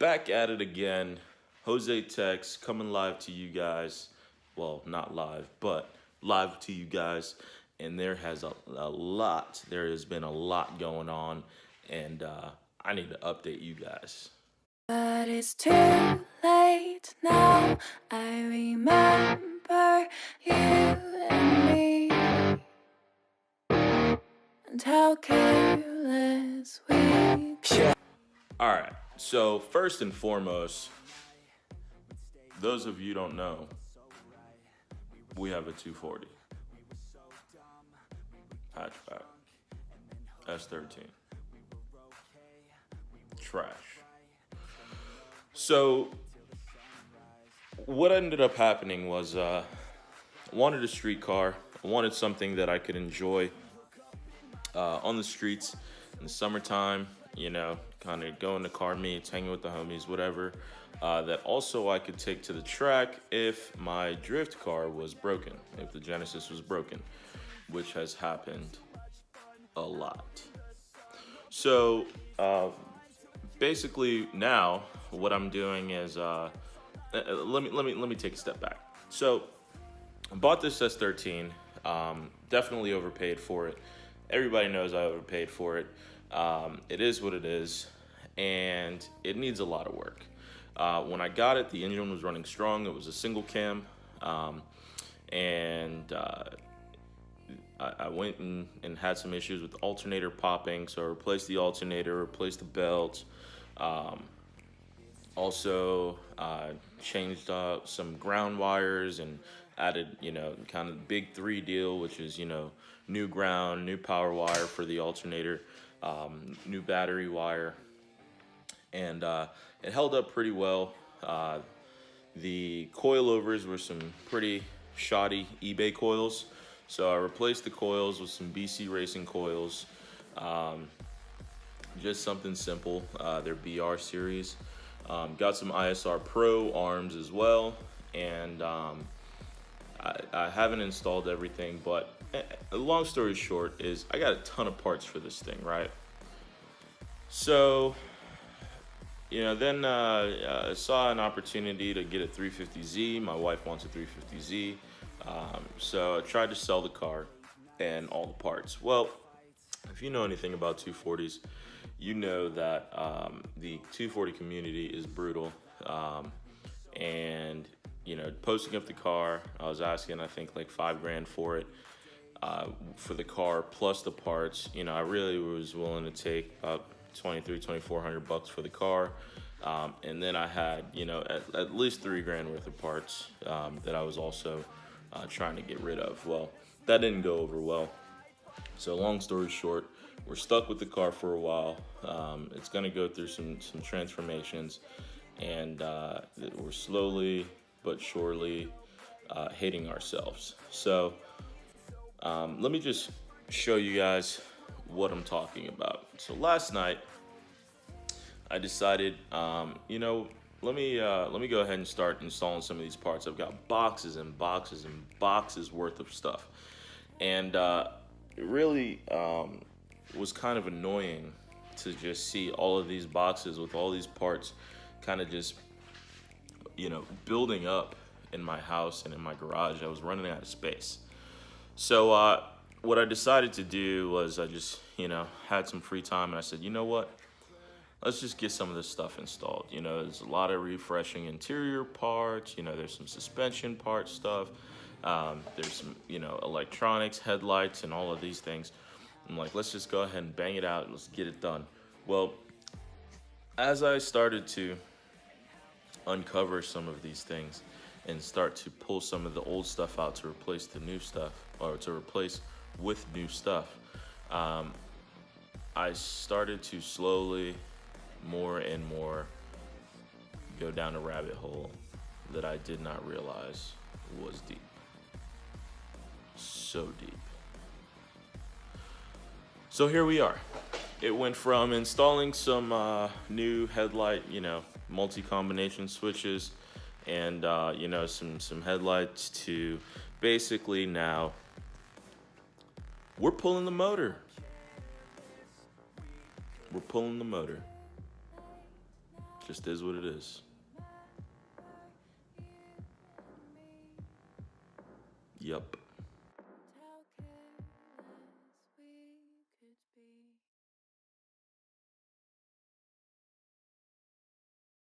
Back at it again. Jose Tex coming live to you guys. Well, not live, but live to you guys. And there has there has been a lot going on. And I need to update you guys. But it's too late now. I remember you and me, and how careless we could. Alright, so first and foremost, those of you don't know, we have a 240 hatchback S13. Trash. So what ended up happening was I wanted a street car. I wanted something that I could enjoy on the streets in the summertime, you know, kind of going to car meets, hanging with the homies, whatever. That also I could take to the track if my drift car was broken, if the Genesis was broken, which has happened a lot. So basically now what I'm doing is let me take a step back. So I bought this S13, definitely overpaid for it. Everybody knows I overpaid for it. It is what it is, and it needs a lot of work. When I got it, the engine was running strong. It was a single cam, and I went and had some issues with the alternator popping, so I replaced the alternator, replaced the belt. Also changed up some ground wires and added, you know, kind of the big 3 deal, which is, you know, new ground, new power wire for the alternator, new battery wire, and it held up pretty well. The coilovers were some pretty shoddy eBay coils, so I replaced the coils with some BC Racing coils. Just something simple. They're BR series. Got some ISR Pro arms as well, and I haven't installed everything, but long story short is I got a ton of parts for this thing, right? So, you know, then I saw an opportunity to get a 350Z. My wife wants a 350Z, so I tried to sell the car and all the parts. Well, if you know anything about 240s, you know that the 240 community is brutal. And, you know, posting up the car, I was asking, I think, like $5 grand for it, for the car plus the parts. You know, I really was willing to take about $2,400 for the car. And then I had, you know, at least $3 grand worth of parts that I was also trying to get rid of. Well, that didn't go over well. So long story short, we're stuck with the car for a while. It's going to go through some transformations, and we're slowly but surely hating ourselves. So let me just show you guys what I'm talking about. So last night, I decided, you know, let me go ahead and start installing some of these parts. I've got boxes and boxes and boxes worth of stuff, and it really was kind of annoying to just see all of these boxes with all these parts kind of just, you know, building up in my house and in my garage. I was running out of space. So what I decided to do was I just, you know, had some free time, and I said, you know what? Let's just get some of this stuff installed. You know, there's a lot of refreshing interior parts. You know, there's some suspension part stuff. There's some, you know, electronics, headlights, and all of these things. I'm like, let's just go ahead and bang it out. Let's get it done. Well, as I started to uncover some of these things and start to pull some of the old stuff out to replace the new stuff, or to replace with new stuff, I started to slowly, more and more, go down a rabbit hole that I did not realize was deep. So deep. So here we are. It went from installing some new headlight, you know, multi-combination switches, and you know, some headlights, to basically now we're pulling the motor. We're pulling the motor. Just is what it is. Yup.